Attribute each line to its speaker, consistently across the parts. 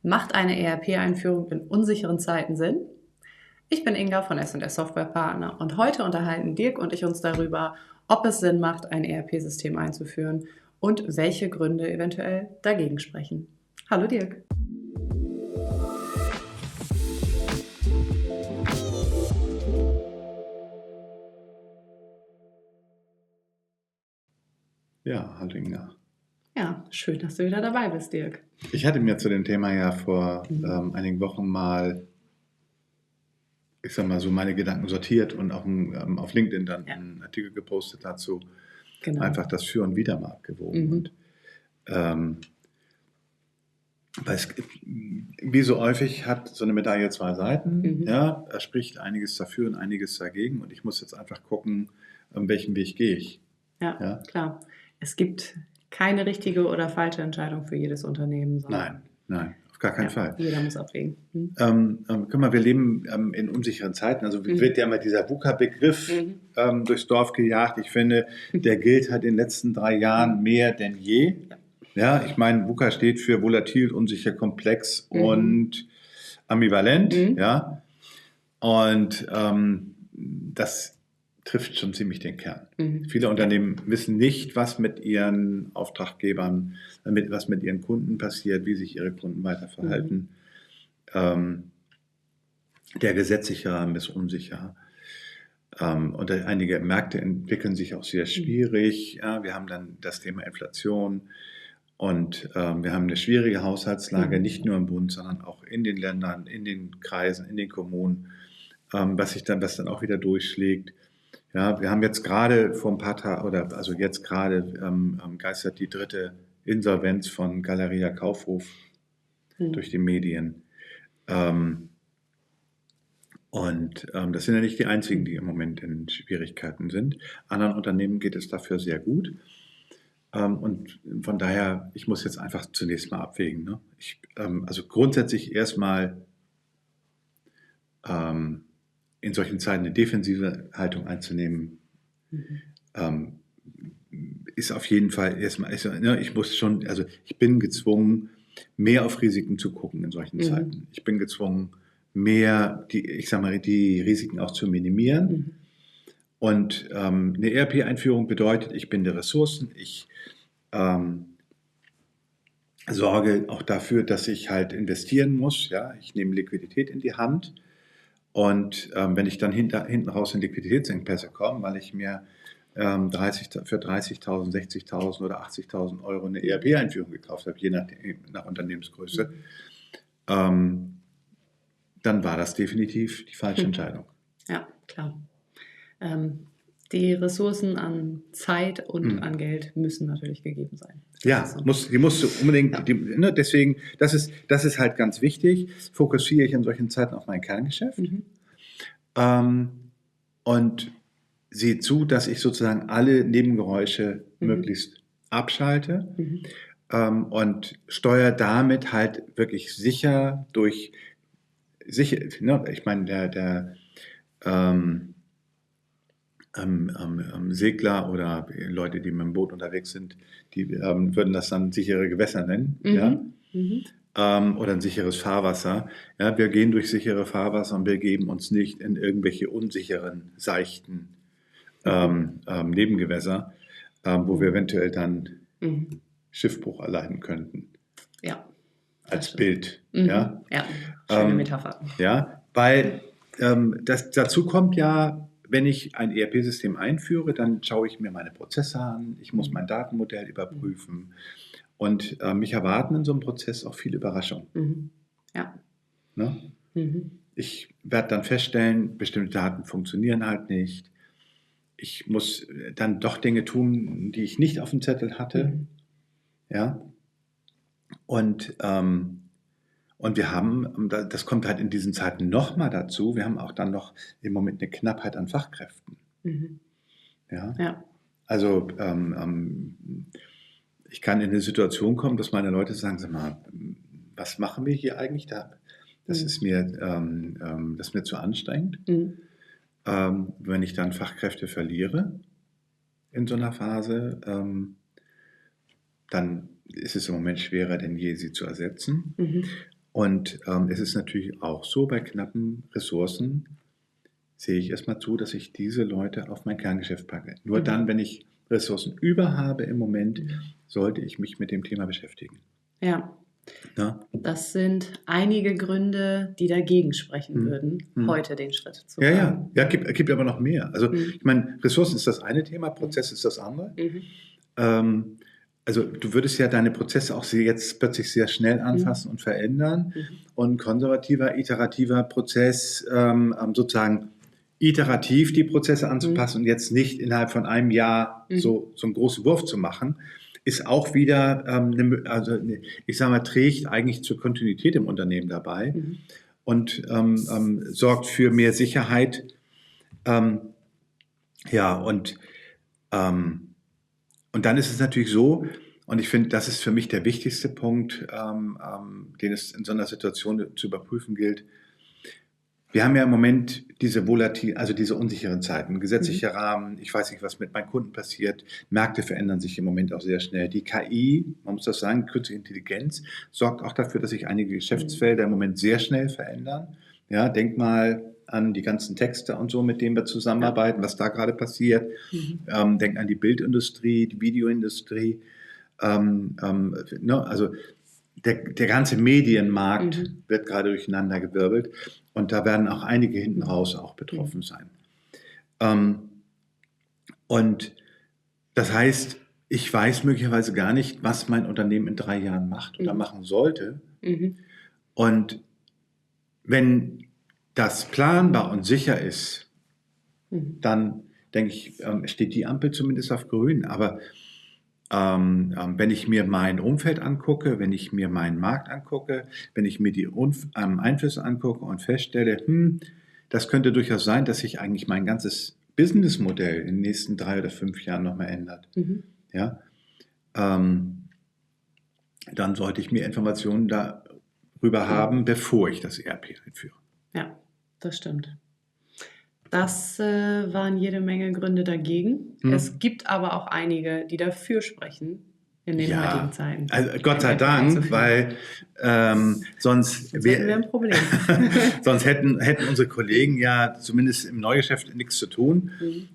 Speaker 1: Macht eine ERP-Einführung in unsicheren Zeiten Sinn? Ich bin Inga von S&S Software Partner und heute unterhalten Dirk und ich uns darüber, ob es Sinn macht, ein ERP-System einzuführen und welche Gründe eventuell dagegen sprechen. Hallo Dirk.
Speaker 2: Ja, hallo Inga.
Speaker 1: Ja, schön, dass du wieder dabei bist, Dirk.
Speaker 2: Ich hatte mir zu dem Thema ja vor einigen Wochen mal, ich sag mal so, meine Gedanken sortiert und auf LinkedIn dann einen Artikel gepostet dazu.
Speaker 1: Genau.
Speaker 2: Einfach das Für und Wider mal abgewogen. Und weil es, wie so häufig hat so eine Medaille zwei Seiten. Ja, da spricht einiges dafür und einiges dagegen. Und ich muss jetzt einfach gucken, welchen Weg gehe ich.
Speaker 1: Ja, klar. Es gibt keine richtige oder falsche Entscheidung für jedes Unternehmen.
Speaker 2: Nein, auf gar keinen Fall.
Speaker 1: Jeder muss abwägen.
Speaker 2: Guck mal, wir leben in unsicheren Zeiten. Also wird ja mal dieser VUCA-Begriff durchs Dorf gejagt. Ich finde, der gilt halt in den letzten 3 Jahren mehr denn je. Ja, ich meine, VUCA steht für volatil, unsicher, komplex und ambivalent. Ja, und das trifft schon ziemlich den Kern. Viele Unternehmen wissen nicht, was mit ihren Auftraggebern, was mit ihren Kunden passiert, wie sich ihre Kunden weiter verhalten. Der gesetzliche Rahmen ist unsicher. Und einige Märkte entwickeln sich auch sehr schwierig. Ja, wir haben dann das Thema Inflation und wir haben eine schwierige Haushaltslage, nicht nur im Bund, sondern auch in den Ländern, in den Kreisen, in den Kommunen, was dann auch wieder durchschlägt. Ja, wir haben jetzt gerade vor ein paar Tagen, geistert die 3. Insolvenz von Galeria Kaufhof durch die Medien. Das sind ja nicht die einzigen, die im Moment in Schwierigkeiten sind. Anderen Unternehmen geht es dafür sehr gut. Und von daher, ich muss jetzt einfach zunächst mal abwägen. Ne? Also grundsätzlich erstmal in solchen Zeiten eine defensive Haltung einzunehmen, ist auf jeden Fall erstmal, ich bin gezwungen, mehr auf Risiken zu gucken in solchen Zeiten. Ich bin gezwungen, mehr die Risiken auch zu minimieren. Und eine ERP-Einführung bedeutet, ich binde Ressourcen, ich sorge auch dafür, dass ich halt investieren muss. Ja? Ich nehme Liquidität in die Hand. Und wenn ich dann hinten raus in Liquiditätsengpässe komme, weil ich mir für 30.000, 60.000 oder 80.000 Euro eine ERP-Einführung gekauft habe, je nach Unternehmensgröße, dann war das definitiv die falsche Entscheidung.
Speaker 1: Ja, klar. Die Ressourcen an Zeit und an Geld müssen natürlich gegeben sein.
Speaker 2: Die musst du unbedingt, deswegen, das ist halt ganz wichtig, fokussiere ich in solchen Zeiten auf mein Kerngeschäft und sehe zu, dass ich sozusagen alle Nebengeräusche möglichst abschalte und steuere damit halt wirklich sicher ich meine, der Segler oder Leute, die mit dem Boot unterwegs sind, die würden das dann sichere Gewässer nennen, oder ein sicheres Fahrwasser. Ja, wir gehen durch sichere Fahrwasser und wir geben uns nicht in irgendwelche unsicheren, seichten Nebengewässer, wo wir eventuell dann Schiffbruch erleiden könnten.
Speaker 1: Ja.
Speaker 2: Als Bild.
Speaker 1: Ja, schöne Metapher.
Speaker 2: Ja, weil dazu kommt ja, wenn ich ein ERP-System einführe, dann schaue ich mir meine Prozesse an, ich muss mein Datenmodell überprüfen und mich erwarten in so einem Prozess auch viele Überraschungen.
Speaker 1: Ja.
Speaker 2: Ne? Ich werde dann feststellen, bestimmte Daten funktionieren halt nicht. Ich muss dann doch Dinge tun, die ich nicht auf dem Zettel hatte. Ja. Und wir haben, das kommt halt in diesen Zeiten nochmal dazu, wir haben auch dann noch im Moment eine Knappheit an Fachkräften. Ja. Also ich kann in eine Situation kommen, dass meine Leute sagen, sag mal, was machen wir hier eigentlich da? Das ist mir zu anstrengend. Wenn ich dann Fachkräfte verliere in so einer Phase, dann ist es im Moment schwerer denn je, sie zu ersetzen. Und es ist natürlich auch so, bei knappen Ressourcen sehe ich erstmal zu, dass ich diese Leute auf mein Kerngeschäft packe. Nur dann, wenn ich Ressourcen über habe im Moment, sollte ich mich mit dem Thema beschäftigen.
Speaker 1: Ja.
Speaker 2: Ja?
Speaker 1: Das sind einige Gründe, die dagegen sprechen würden, heute den Schritt zu wagen.
Speaker 2: Ja, gibt aber noch mehr. Also ich meine, Ressourcen ist das eine Thema, Prozess ist das andere. Also du würdest ja deine Prozesse auch jetzt plötzlich sehr schnell anfassen und verändern. Und konservativer, iterativer Prozess, sozusagen iterativ die Prozesse anzupassen und jetzt nicht innerhalb von einem Jahr so einen großen Wurf zu machen, ist auch wieder, ich sage mal, trägt eigentlich zur Kontinuität im Unternehmen dabei und sorgt für mehr Sicherheit. Und dann ist es natürlich so, und ich finde, das ist für mich der wichtigste Punkt, den es in so einer Situation zu überprüfen gilt. Wir haben ja im Moment diese diese unsicheren Zeiten, gesetzlicher Rahmen, ich weiß nicht, was mit meinen Kunden passiert, Märkte verändern sich im Moment auch sehr schnell. Die KI, man muss das sagen, künstliche Intelligenz, sorgt auch dafür, dass sich einige Geschäftsfelder im Moment sehr schnell verändern. Ja, denk mal an die ganzen Texte und so, mit denen wir zusammenarbeiten, was da gerade passiert. Denk an die Bildindustrie, die Videoindustrie. Also der ganze Medienmarkt wird gerade durcheinander gewirbelt und da werden auch einige hinten raus auch betroffen sein. Und das heißt, ich weiß möglicherweise gar nicht, was mein Unternehmen in 3 Jahren macht oder machen sollte. Und wenn das planbar und sicher ist, dann denke ich, steht die Ampel zumindest auf grün. Aber wenn ich mir mein Umfeld angucke, wenn ich mir meinen Markt angucke, wenn ich mir die Einflüsse angucke und feststelle, das könnte durchaus sein, dass sich eigentlich mein ganzes Businessmodell in den nächsten 3 oder 5 Jahren nochmal ändert. Ja? Dann sollte ich mir Informationen darüber haben, bevor ich das ERP einführe.
Speaker 1: Ja, das stimmt. Das waren jede Menge Gründe dagegen. Es gibt aber auch einige, die dafür sprechen in den heutigen Zeiten.
Speaker 2: Also Gott sei Dank, weil sonst
Speaker 1: hätten wir ein Problem.
Speaker 2: Sonst hätten unsere Kollegen ja zumindest im Neugeschäft nichts zu tun. Ich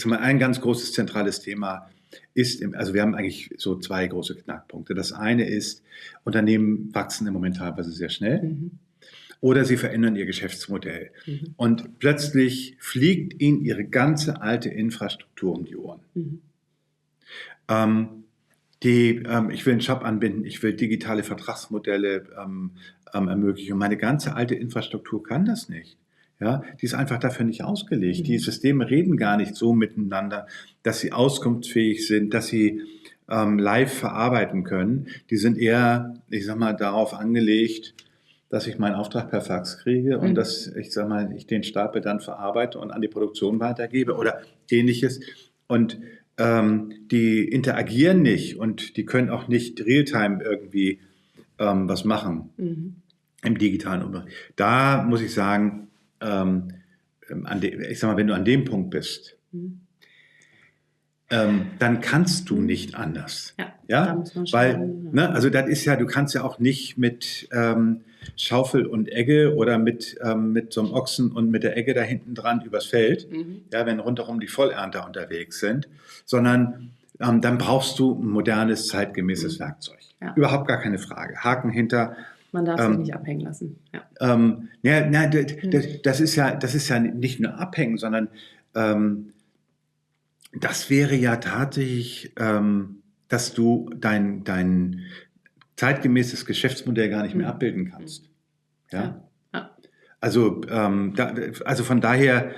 Speaker 2: sag mal, ein ganz großes zentrales Thema ist, also wir haben eigentlich so 2 große Knackpunkte. Das eine ist, Unternehmen wachsen im Moment teilweise sehr schnell oder sie verändern ihr Geschäftsmodell. Und plötzlich fliegt ihnen ihre ganze alte Infrastruktur um die Ohren. Ich will einen Shop anbinden, ich will digitale Vertragsmodelle ermöglichen. Und meine ganze alte Infrastruktur kann das nicht. Ja, die ist einfach dafür nicht ausgelegt. Die Systeme reden gar nicht so miteinander, dass sie auskunftsfähig sind, dass sie live verarbeiten können. Die sind eher, ich sag mal, darauf angelegt, dass ich meinen Auftrag per Fax kriege und dass ich den Stapel dann verarbeite und an die Produktion weitergebe oder ähnliches. Und die interagieren nicht und die können auch nicht Realtime irgendwie was machen im digitalen Umfeld. Da muss ich sagen, wenn du an dem Punkt bist, dann kannst du nicht anders.
Speaker 1: Ja? Da muss man schauen.
Speaker 2: Weil, also das ist ja, du kannst ja auch nicht mit Schaufel und Egge oder mit so einem Ochsen und mit der Egge da hinten dran übers Feld, wenn rundherum die Vollernter unterwegs sind, sondern dann brauchst du ein modernes, zeitgemäßes Werkzeug. Ja. Überhaupt gar keine Frage. Haken hinter.
Speaker 1: Man darf sich nicht abhängen lassen.
Speaker 2: Das ist ja nicht nur abhängen, sondern das wäre ja tatsächlich, dass du dein zeitgemäßes Geschäftsmodell gar nicht mehr abbilden kannst. Ja? Also von daher,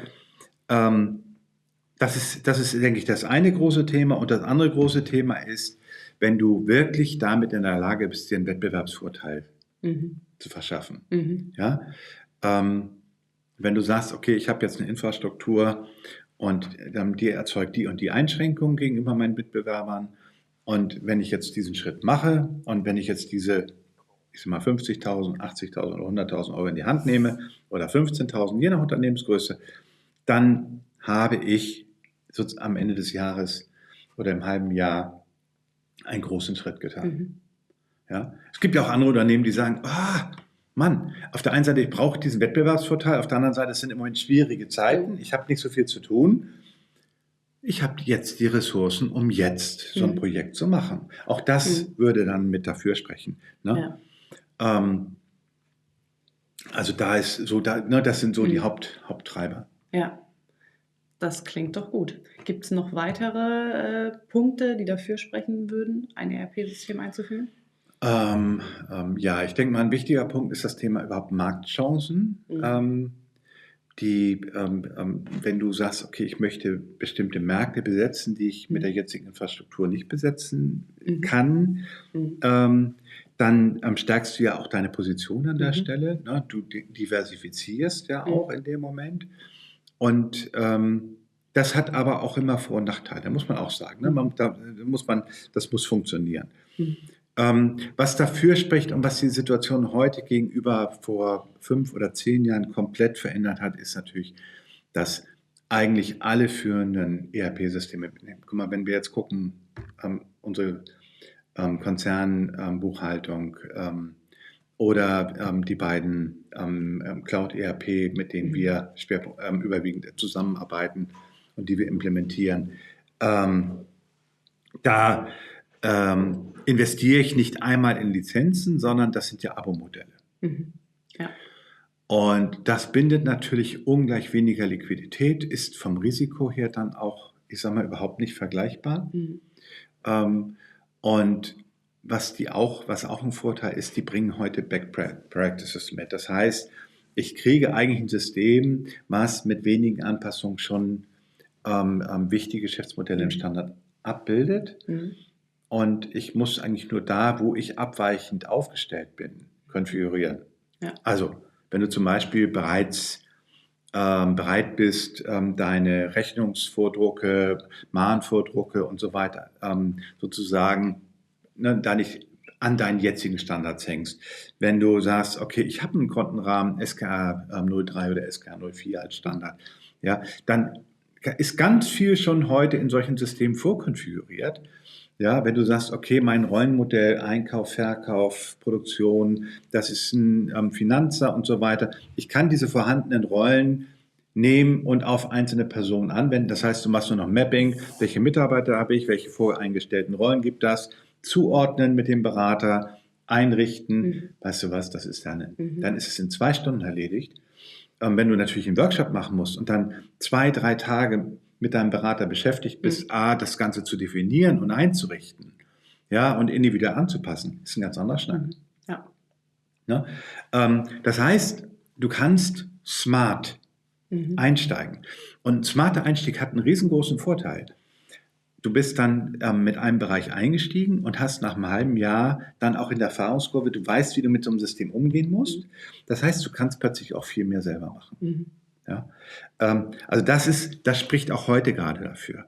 Speaker 2: das ist, denke ich, das eine große Thema. Und das andere große Thema ist, wenn du wirklich damit in der Lage bist, dir einen Wettbewerbsvorteil zu verschaffen. Ja? Wenn du sagst, okay, ich habe jetzt eine Infrastruktur und die erzeugt die und die Einschränkungen gegenüber meinen Mitbewerbern und wenn ich jetzt diesen Schritt mache und wenn ich jetzt diese, ich sag mal 50.000, 80.000 oder 100.000 Euro in die Hand nehme oder 15.000, je nach Unternehmensgröße, dann habe ich am Ende des Jahres oder im halben Jahr einen großen Schritt getan. Ja? Es gibt ja auch andere Unternehmen, die sagen, Mann, auf der einen Seite, ich brauche diesen Wettbewerbsvorteil, auf der anderen Seite, es sind im Moment schwierige Zeiten, ich habe nicht so viel zu tun. Ich habe jetzt die Ressourcen, um jetzt so ein Projekt zu machen. Auch das würde dann mit dafür sprechen. Ne? Ja. Also da ist so, das sind so die Haupttreiber.
Speaker 1: Ja, das klingt doch gut. Gibt es noch weitere Punkte, die dafür sprechen würden, ein ERP-System einzuführen?
Speaker 2: Ja, ich denke mal, ein wichtiger Punkt ist das Thema überhaupt Marktchancen. Wenn du sagst, okay, ich möchte bestimmte Märkte besetzen, die ich mit der jetzigen Infrastruktur nicht besetzen kann, dann stärkst du ja auch deine Position an der Stelle. Ne? Du diversifizierst ja auch in dem Moment. Und das hat aber auch immer Vor- und Nachteile, muss man auch sagen. Ne? Das muss funktionieren. Was dafür spricht und was die Situation heute gegenüber vor 5 oder 10 Jahren komplett verändert hat, ist natürlich, dass eigentlich alle führenden ERP-Systeme, guck mal, wenn wir jetzt gucken, unsere Konzernbuchhaltung oder die beiden Cloud-ERP, mit denen wir überwiegend zusammenarbeiten und die wir implementieren, da investiere ich nicht einmal in Lizenzen, sondern das sind ja Abo-Modelle.
Speaker 1: Ja.
Speaker 2: Und das bindet natürlich ungleich weniger Liquidität, ist vom Risiko her dann auch, ich sage mal, überhaupt nicht vergleichbar. Und was auch ein Vorteil ist, die bringen heute Best Practices mit. Das heißt, ich kriege eigentlich ein System, was mit wenigen Anpassungen schon wichtige Geschäftsmodelle im Standard abbildet. Und ich muss eigentlich nur da, wo ich abweichend aufgestellt bin, konfigurieren. Ja. Also, wenn du zum Beispiel bereits bereit bist, deine Rechnungsvordrucke, Mahnvordrucke und so weiter sozusagen da nicht an deinen jetzigen Standards hängst. Wenn du sagst, okay, ich habe einen Kontenrahmen SKA 03 oder SKA 04 als Standard, ja, dann ist ganz viel schon heute in solchen Systemen vorkonfiguriert. Ja, wenn du sagst, okay, mein Rollenmodell, Einkauf, Verkauf, Produktion, das ist ein Finanzer und so weiter. Ich kann diese vorhandenen Rollen nehmen und auf einzelne Personen anwenden. Das heißt, du machst nur noch Mapping, welche Mitarbeiter habe ich, welche voreingestellten Rollen gibt das, zuordnen mit dem Berater, einrichten. Weißt du was, das ist dann ist es in 2 Stunden erledigt. Wenn du natürlich einen Workshop machen musst und dann 2, 3 Tage mit deinem Berater beschäftigt bist, das Ganze zu definieren und einzurichten, ja, und individuell anzupassen, ist ein ganz anderer Schnack.
Speaker 1: Ja.
Speaker 2: Ne? Das heißt, du kannst smart einsteigen. Und ein smarter Einstieg hat einen riesengroßen Vorteil. Du bist dann mit einem Bereich eingestiegen und hast nach einem halben Jahr dann auch in der Erfahrungskurve, du weißt, wie du mit so einem System umgehen musst. Das heißt, du kannst plötzlich auch viel mehr selber machen. Ja? Also das spricht auch heute gerade dafür.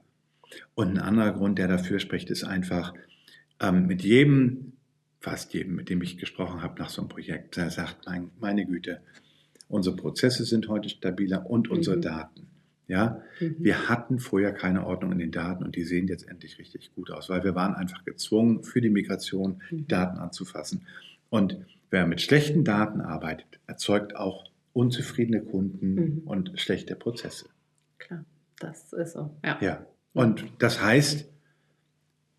Speaker 2: Und ein anderer Grund, der dafür spricht, ist einfach, fast jedem, mit dem ich gesprochen habe nach so einem Projekt, der sagt, meine Güte, unsere Prozesse sind heute stabiler und unsere Daten. Ja, wir hatten vorher keine Ordnung in den Daten und die sehen jetzt endlich richtig gut aus, weil wir waren einfach gezwungen, für die Migration die Daten anzufassen. Und wer mit schlechten Daten arbeitet, erzeugt auch unzufriedene Kunden und schlechte Prozesse.
Speaker 1: Klar, das ist so.
Speaker 2: Ja. Und das heißt,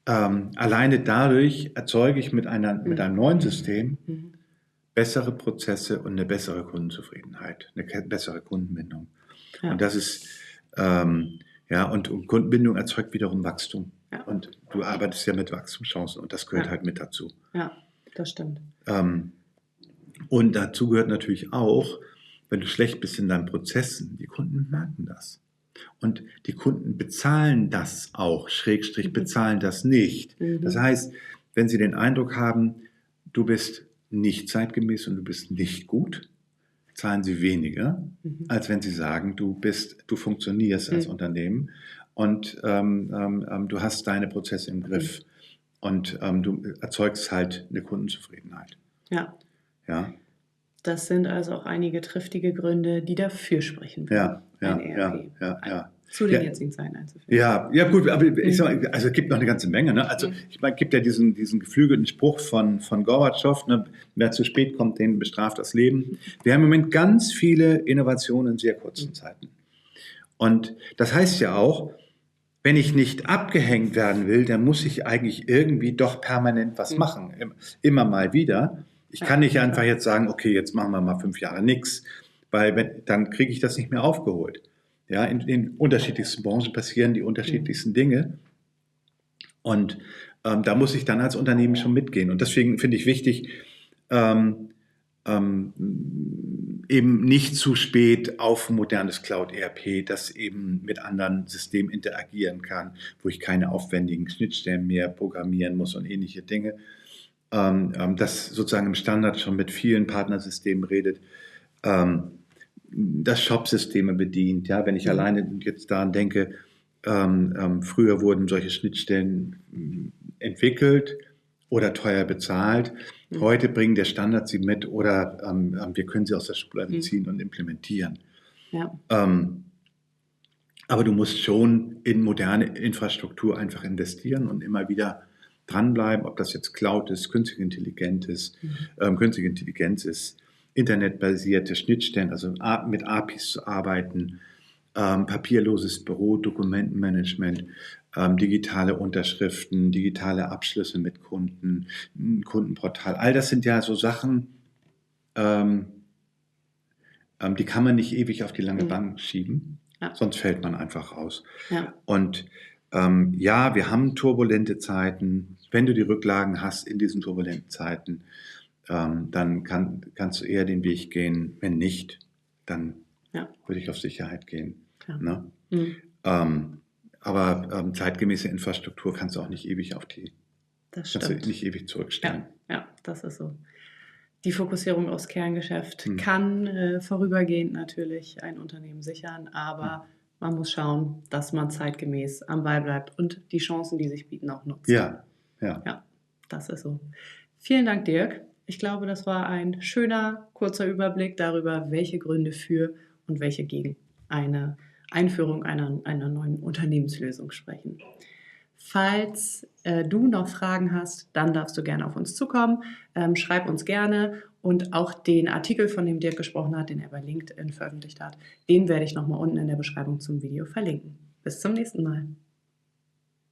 Speaker 2: alleine dadurch erzeuge ich mit einem neuen System bessere Prozesse und eine bessere Kundenzufriedenheit, eine bessere Kundenbindung. Ja. Und das ist, und Kundenbindung erzeugt wiederum Wachstum. Ja. Und du arbeitest ja mit Wachstumschancen und das gehört halt mit dazu.
Speaker 1: Ja, das stimmt.
Speaker 2: Und dazu gehört natürlich auch, wenn du schlecht bist in deinen Prozessen, die Kunden merken das. Und die Kunden bezahlen das auch, / bezahlen das nicht. Das heißt, wenn sie den Eindruck haben, du bist nicht zeitgemäß und du bist nicht gut, zahlen sie weniger, als wenn sie sagen, du funktionierst als Unternehmen und du hast deine Prozesse im Griff und du erzeugst halt eine Kundenzufriedenheit.
Speaker 1: Ja.
Speaker 2: Ja.
Speaker 1: Das sind also auch einige triftige Gründe, die dafür sprechen.
Speaker 2: Ja.
Speaker 1: zu den jetzigen Zeiten einzuführen.
Speaker 2: Ja, gut, aber ich sag mal, also es gibt noch eine ganze Menge. Ne? Also ich meine, es gibt ja diesen geflügelten Spruch von Gorbatschow, ne? Wer zu spät kommt, den bestraft das Leben. Wir haben im Moment ganz viele Innovationen in sehr kurzen Zeiten. Und das heißt ja auch, wenn ich nicht abgehängt werden will, dann muss ich eigentlich irgendwie doch permanent was machen. Immer mal wieder. Ich kann nicht einfach jetzt sagen, okay, jetzt machen wir mal 5 Jahre nichts, weil dann kriege ich das nicht mehr aufgeholt. Ja, in unterschiedlichsten Branchen passieren die unterschiedlichsten Dinge. Und da muss ich dann als Unternehmen schon mitgehen. Und deswegen finde ich wichtig, eben nicht zu spät auf modernes Cloud-ERP, das eben mit anderen Systemen interagieren kann, wo ich keine aufwendigen Schnittstellen mehr programmieren muss und ähnliche Dinge. Das sozusagen im Standard schon mit vielen Partnersystemen redet, das Shop-Systeme bedient. Ja, wenn ich alleine jetzt daran denke, früher wurden solche Schnittstellen entwickelt oder teuer bezahlt. Heute bringen der Standard sie mit oder wir können sie aus der Schublade ziehen und implementieren.
Speaker 1: Ja.
Speaker 2: Aber du musst schon in moderne Infrastruktur einfach investieren und immer wieder dranbleiben, ob das jetzt Cloud ist, künstliche Intelligenz ist, internetbasierte Schnittstellen, also mit APIs zu arbeiten, papierloses Büro, Dokumentenmanagement, digitale Unterschriften, digitale Abschlüsse mit Kunden, ein Kundenportal. All das sind ja so Sachen, die kann man nicht ewig auf die lange Bank schieben, sonst fällt man einfach raus.
Speaker 1: Ja.
Speaker 2: Und wir haben turbulente Zeiten. Wenn du die Rücklagen hast in diesen turbulenten Zeiten, dann kannst du eher den Weg gehen. Wenn nicht, dann würde ich auf Sicherheit gehen. Ne? Aber zeitgemäße Infrastruktur kannst du auch nicht ewig nicht ewig zurückstellen.
Speaker 1: Ja, das ist so. Die Fokussierung aufs Kerngeschäft kann vorübergehend natürlich ein Unternehmen sichern, aber man muss schauen, dass man zeitgemäß am Ball bleibt und die Chancen, die sich bieten, auch nutzt.
Speaker 2: Ja,
Speaker 1: das ist so. Vielen Dank, Dirk. Ich glaube, das war ein schöner, kurzer Überblick darüber, welche Gründe für und welche gegen eine Einführung einer neuen Unternehmenslösung sprechen. Falls du noch Fragen hast, dann darfst du gerne auf uns zukommen. Schreib uns gerne und auch den Artikel, von dem Dirk gesprochen hat, den er bei LinkedIn veröffentlicht hat, den werde ich nochmal unten in der Beschreibung zum Video verlinken. Bis zum nächsten Mal.